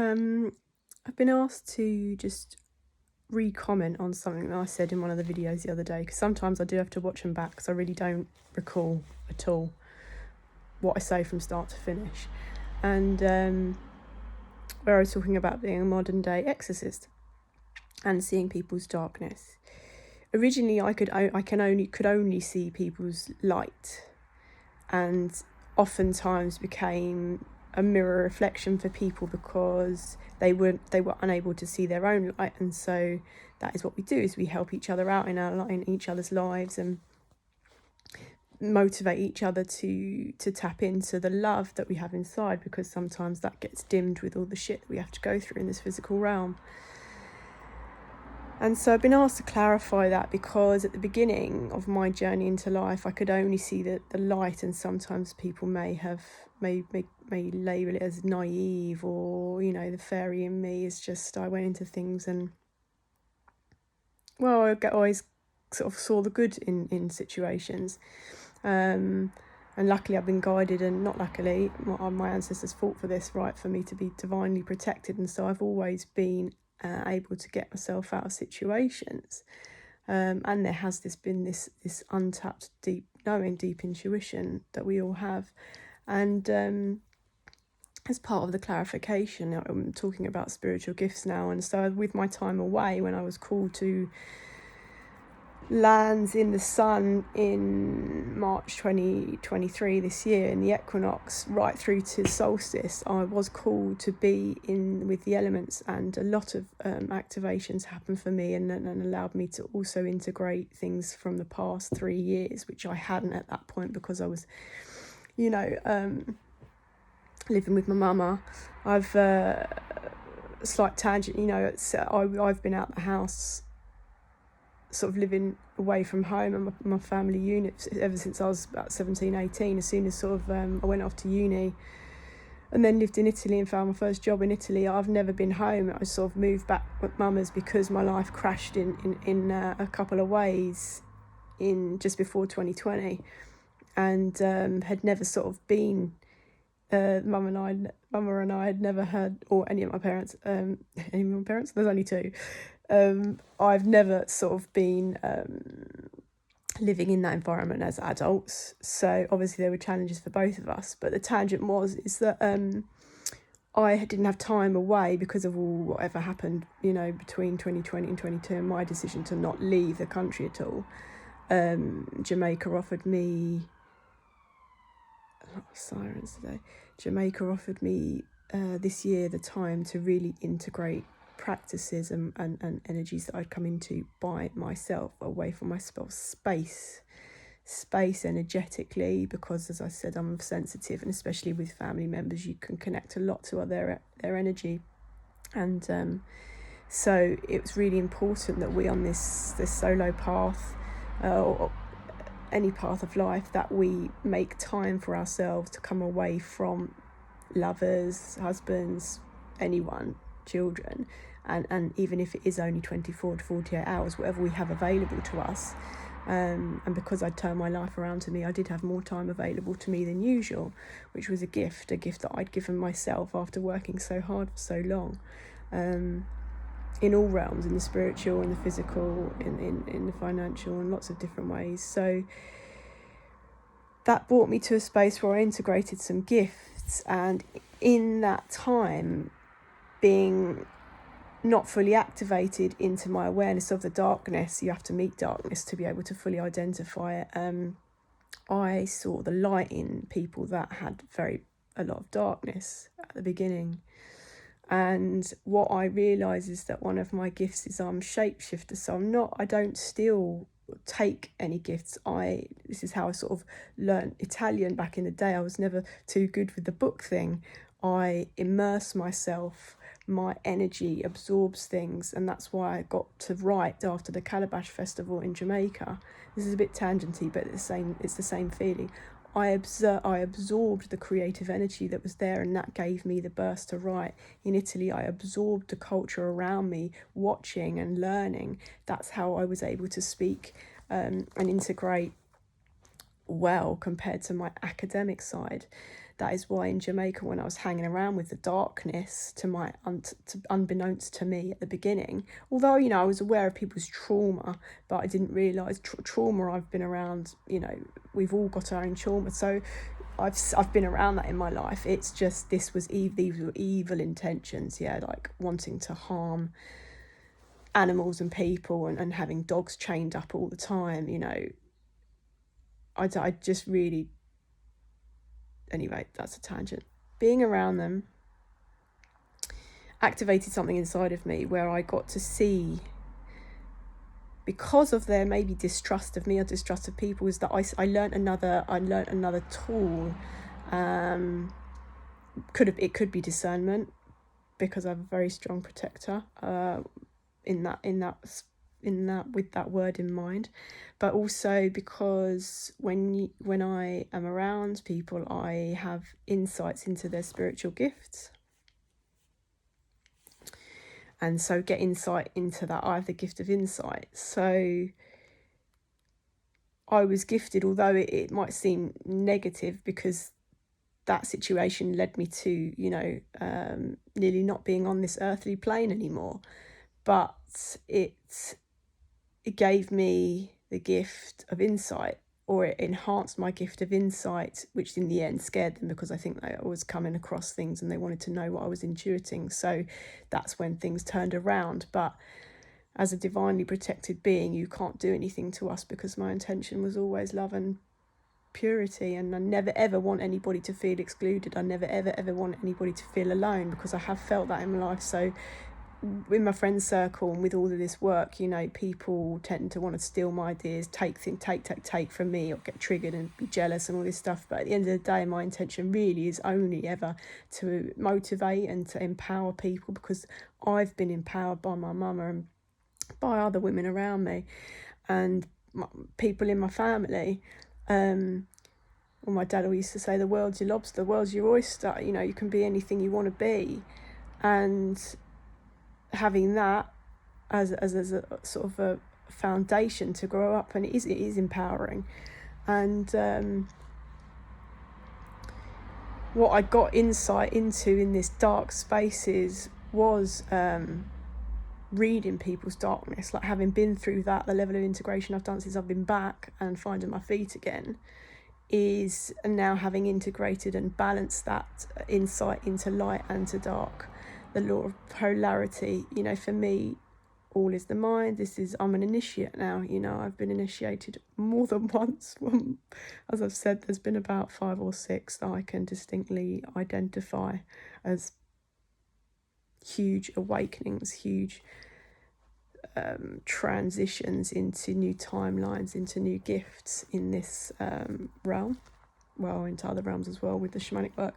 I've been asked to just re-comment on something that I said in one of the videos the other day, because sometimes I do have to watch them back because I really don't recall at all what I say from start to finish. And where I was talking about being a modern day exorcist and seeing people's darkness. Originally, I could only see people's light, and oftentimes became a mirror reflection for people because they were unable to see their own light. And so that is what we do, is we help each other out in each other's lives and motivate each other to tap into the love that we have inside, because sometimes that gets dimmed with all the shit that we have to go through in this physical realm. And so I've been asked to clarify that, because at the beginning of my journey into life, I could only see the light, and sometimes people may label it as naive, or, you know, the fairy in me is just, I went into things and, well, I always sort of saw the good in situations. And luckily I've been guided, and not luckily, my ancestors fought for this, right, for me to be divinely protected. And so I've always been able to get myself out of situations, and there has been this untapped deep knowing, deep intuition that we all have. And as part of the clarification, I'm talking about spiritual gifts now. And so with my time away, when I was called to lands in the sun in March 2023 this year, in the equinox right through to solstice, I was called to be in with the elements, and a lot of activations happened for me, and allowed me to also integrate things from the past 3 years, which I hadn't at that point, because I was, living with my mama. I've slight tangent, I've been out the house, sort of living away from home and my family unit ever since I was about 17, 18. As soon as sort of I went off to uni and then lived in Italy and found my first job in Italy, I've never been home. I sort of moved back with mama's because my life crashed in a couple of ways in just before 2020, and had never sort of been, Mama and I had never heard, or any of my parents, there's only two, I've never sort of been living in that environment as adults. So obviously there were challenges for both of us, but the tangent is that I didn't have time away because of whatever happened, between 2020 and 2022, and my decision to not leave the country at all. Jamaica offered me this year the time to really integrate practices and energies that I'd come into by myself, away from myself, space energetically, because, as I said, I'm sensitive, and especially with family members, you can connect a lot to their energy. And so it was really important that we, on this solo path, or any path of life, that we make time for ourselves to come away from lovers, husbands, anyone, children, and even if it is only 24 to 48 hours, whatever we have available to us. And because I'd turned my life around to me, I did have more time available to me than usual, which was a gift that I'd given myself after working so hard for so long, in all realms, in the spiritual, in the physical, in the financial, in lots of different ways. So that brought me to a space where I integrated some gifts, and in that time, being not fully activated into my awareness of the darkness, you have to meet darkness to be able to fully identify it. I saw the light in people that had a lot of darkness at the beginning. And what I realise is that one of my gifts is I'm shapeshifter. So I don't still take any gifts. This is how I sort of learned Italian back in the day. I was never too good with the book thing. I immerse myself, my energy absorbs things, and that's why I got to write after the Calabash Festival in Jamaica. This is a bit tangenty, but it's the same feeling. I absorbed the creative energy that was there, and that gave me the burst to write. In Italy, I absorbed the culture around me, watching and learning. That's how I was able to speak and integrate well compared to my academic side. that is why in Jamaica, when I was hanging around with the darkness, unbeknownst to me at the beginning, although, you know, I was aware of people's trauma, but I didn't realise trauma I've been around, you know, we've all got our own trauma. So I've been around that in my life. It's just, these were evil intentions, yeah, like wanting to harm animals and people, and having dogs chained up all the time, you know. I just really, anyway, that's a tangent. Being around them activated something inside of me where I got to see, because of their maybe distrust of me or distrust of people, is that I learned another tool. It could be discernment, because I have a very strong protector in that with that word in mind, but also because when I am around people, I have insights into their spiritual gifts, and so get insight into that. I have the gift of insight, so I was gifted, although it might seem negative, because that situation led me to, you know, nearly not being on this earthly plane anymore. But it gave me the gift of insight, or it enhanced my gift of insight, which in the end scared them, because I think I was coming across things and they wanted to know what I was intuiting. So that's when things turned around. But as a divinely protected being, you can't do anything to us, because my intention was always love and purity, and I never ever want anybody to feel excluded. I never ever want anybody to feel alone, because I have felt that in my life. So in my friend circle and with all of this work, you know, people tend to want to steal my ideas, take from me, or get triggered and be jealous and all this stuff. But at the end of the day, my intention really is only ever to motivate and to empower people, because I've been empowered by my mama and by other women around me and people in my family. Well, my dad always used to say, the world's your lobster, the world's your oyster. You know, you can be anything you want to be. And having that as a sort of a foundation to grow up, and it is empowering. And what I got insight into in this dark spaces was reading people's darkness, like having been through that. The level of integration I've done since I've been back and finding my feet again is now having integrated and balanced that insight into light and to dark, the law of polarity. You know, for me, all is the mind. I'm an initiate now. You know, I've been initiated more than once. As I've said, there's been about 5 or 6 that I can distinctly identify as huge awakenings, huge transitions into new timelines, into new gifts in this realm, well, into other realms as well with the shamanic work.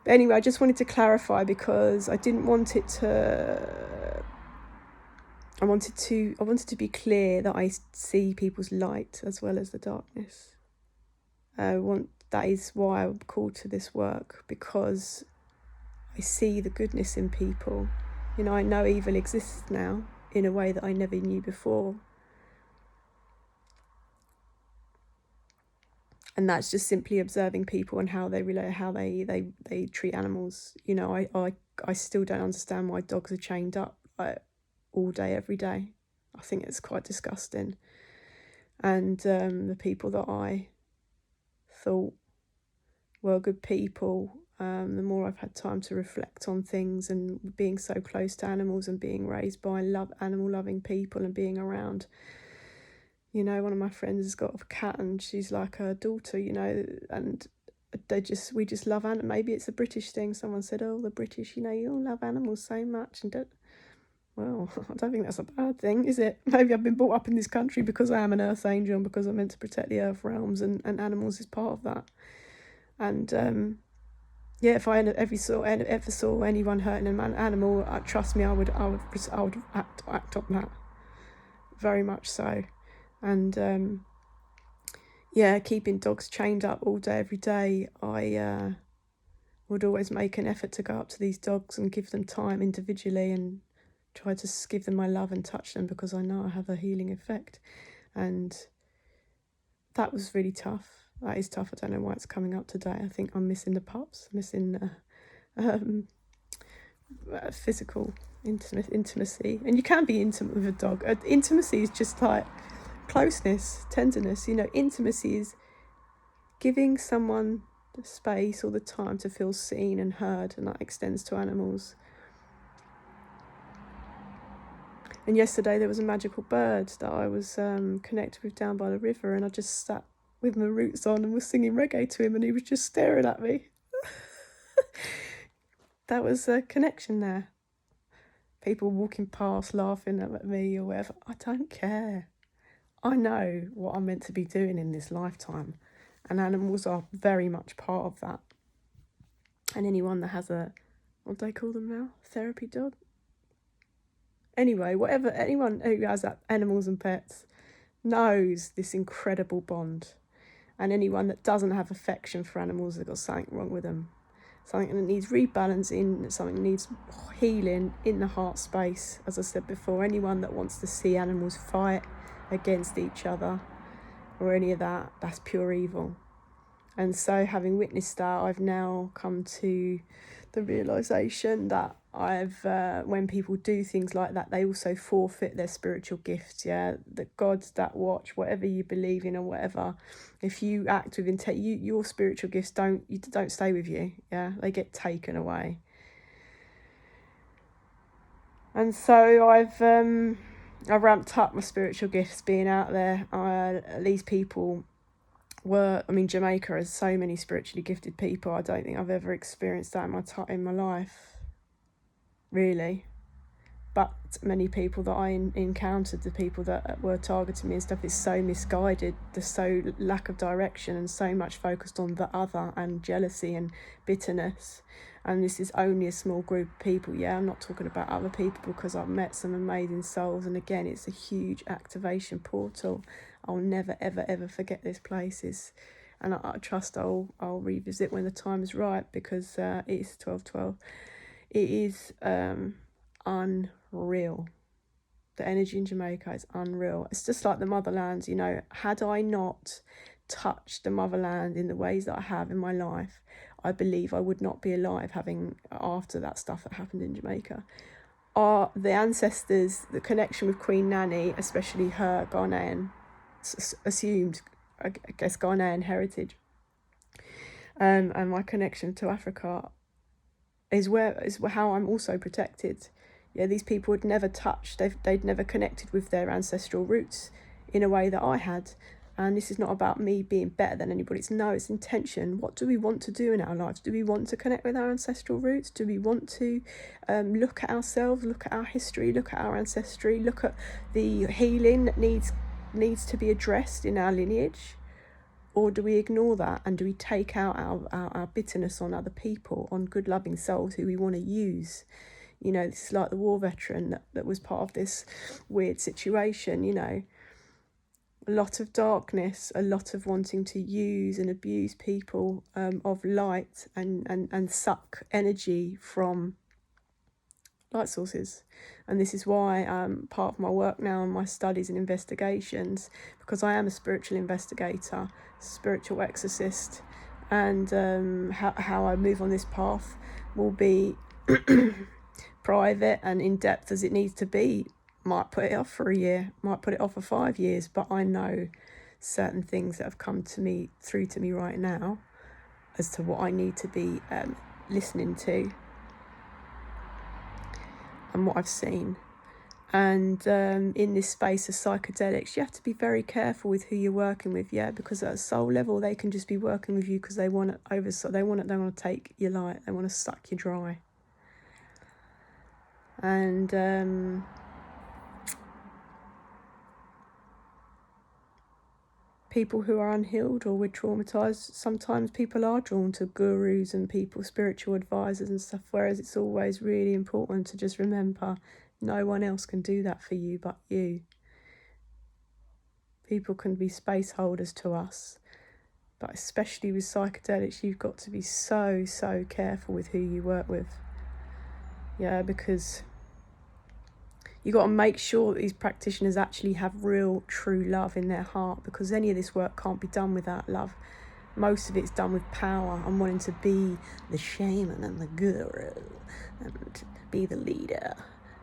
But anyway, I just wanted to clarify, because I didn't want it to I wanted to be clear that I see people's light as well as the darkness. That is why I'm called to this work, because I see the goodness in people. You know, I know evil exists now in a way that I never knew before. And that's just simply observing people and how they relate, how they treat animals. You know, I still don't understand why dogs are chained up like all day, every day. I think it's quite disgusting. And the people that I thought were good people, the more I've had time to reflect on things, and being so close to animals and being raised by animal loving people and being around, you know, one of my friends has got a cat and she's like her daughter, you know, and we just love animals. Maybe it's a British thing. Someone said, oh, the British, you know, you all love animals so much. And well, I don't think that's a bad thing, is it? Maybe I've been brought up in this country because I am an earth angel and because I'm meant to protect the earth realms, and animals is part of that. And yeah, if I ever saw anyone hurting an animal, trust me, I would act on that, very much so. And yeah, keeping dogs chained up all day, every day, I would always make an effort to go up to these dogs and give them time individually and try to give them my love and touch them, because I know I have a healing effect. And that was really tough. That is tough. I don't know why it's coming up today. I think I'm missing the pups, missing physical intimacy. And you can be intimate with a dog. Intimacy is just like closeness, tenderness. Intimacy is giving someone the space or the time to feel seen and heard, and that extends to animals. And yesterday there was a magical bird that I was connected with down by the river, and I just sat with my roots on and was singing reggae to him, and he was just staring at me. That was a connection there. People walking past laughing at me or whatever. I don't care. I know what I'm meant to be doing in this lifetime, and animals are very much part of that. And anyone that has what do they call them now? Therapy dog? Anyway, anyone who has animals and pets knows this incredible bond. And anyone that doesn't have affection for animals has got something wrong with them. Something that needs rebalancing, something that needs healing in the heart space. As I said before, anyone that wants to see animals fight against each other or any of that, that's pure evil. And so having witnessed that, I've now come to the realisation that when people do things like that, they also forfeit their spiritual gifts, that gods that watch, whatever you believe in or whatever, if you act with intent, your spiritual gifts don't stay with you, they get taken away. And so I've ramped up my spiritual gifts being out there. These people Jamaica has so many spiritually gifted people. I don't think I've ever experienced that in my life, really. But many people that I encountered, the people that were targeting me and stuff, is so misguided. There's so lack of direction and so much focused on the other and jealousy and bitterness. And this is only a small group of people. I'm not talking about other people, because I've met some amazing souls. And again, it's a huge activation portal. I'll never, ever, ever forget this place. And I trust I'll revisit when the time is right, because it is 12:12. It is unreal. The energy in Jamaica is unreal. It's just like the motherland, had I not touched the motherland in the ways that I have in my life, I believe I would not be alive after that stuff that happened in Jamaica. The ancestors, the connection with Queen Nanny, especially her Ghanaian, assumed, I guess, Ghanaian heritage, and my connection to Africa is how I'm also protected. These people had never touched, they'd never connected with their ancestral roots in a way that I had. And this is not about me being better than anybody. It's intention. What do we want to do in our lives? Do we want to connect with our ancestral roots? Do we want to look at ourselves, look at our history, look at our ancestry, look at the healing that needs to be addressed in our lineage? Or do we ignore that, and do we take out our bitterness on other people, on good loving souls who we want to use? This is like the war veteran that was part of this weird situation, a lot of darkness, a lot of wanting to use and abuse people of light and suck energy from light sources. And this is why part of my work now and my studies and investigations, because I am a spiritual investigator, spiritual exorcist, and how I move on this path will be private and in depth as it needs to be. Might put it off for a year, might put it off for 5 years, but I know certain things that have come through to me right now as to what I need to be listening to and what I've seen. And in this space of psychedelics, you have to be very careful with who you're working with, because at a soul level they can just be working with you because they want to take your light, they want to suck you dry. And people who are unhealed or with traumatized, sometimes people are drawn to gurus and spiritual advisors and stuff, whereas it's always really important to just remember no one else can do that for you but you. People can be space holders to us, but especially with psychedelics, you've got to be so careful with who you work with. Because you got to make sure that these practitioners actually have real, true love in their heart, because any of this work can't be done without love. most of it's done with power and wanting to be the shaman and the guru and be the leader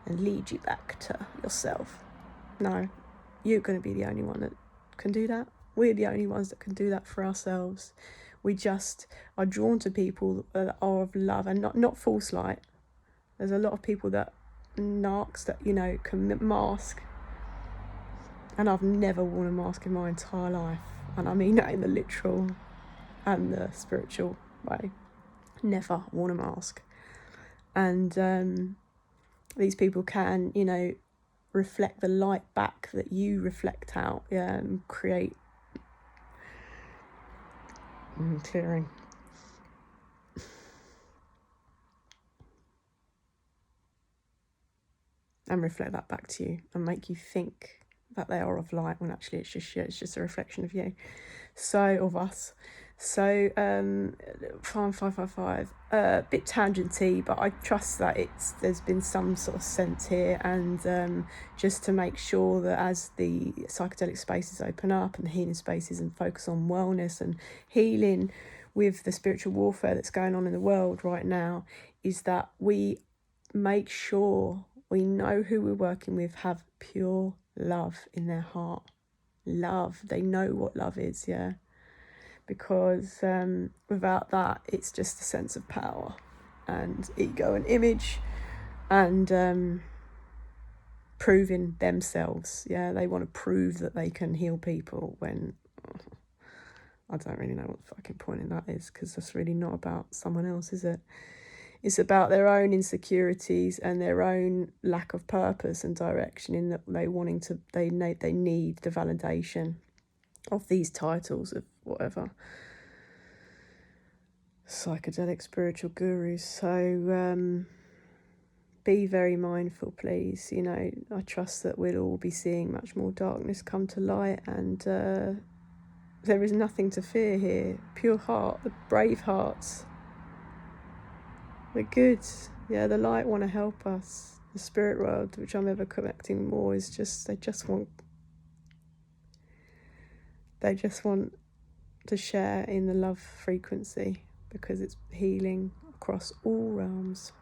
and lead you back to yourself. No, you're going to be the only one that can do that. We're the only ones that can do that for ourselves. We just are drawn to people that are of love and not false light. There's a lot of people that narcs that, you know, can mask. And I've never worn a mask in my entire life. And I mean that in the literal and the spiritual way. Never worn a mask. And these people can, you know, reflect the light back that you reflect out, and create clearing. And reflect that back to you and make you think that they are of light when actually it's just a reflection of you. So, of us. So, farm 555, bit tangenty, but I trust that there's been some sort of sense here, and just to make sure that as the psychedelic spaces open up and the healing spaces and focus on wellness and healing with the spiritual warfare that's going on in the world right now, is that we make sure we know who we're working with have pure love in their heart. Love, they know what love is, yeah. Because without that, it's just a sense of power and ego and image and proving themselves. Yeah, they want to prove that they can heal people when I don't really know what the fucking point in that is, because that's really not about someone else, is it? It's about their own insecurities and their own lack of purpose and direction, in that they need the validation of these titles of whatever psychedelic spiritual gurus. So be very mindful, please. You know, I trust that we'll all be seeing much more darkness come to light, and there is nothing to fear here. Pure heart, the brave hearts, the good, yeah, the light want to help us. The spirit world, which I'm ever connecting more, is just they just want to share in the love frequency, because it's healing across all realms.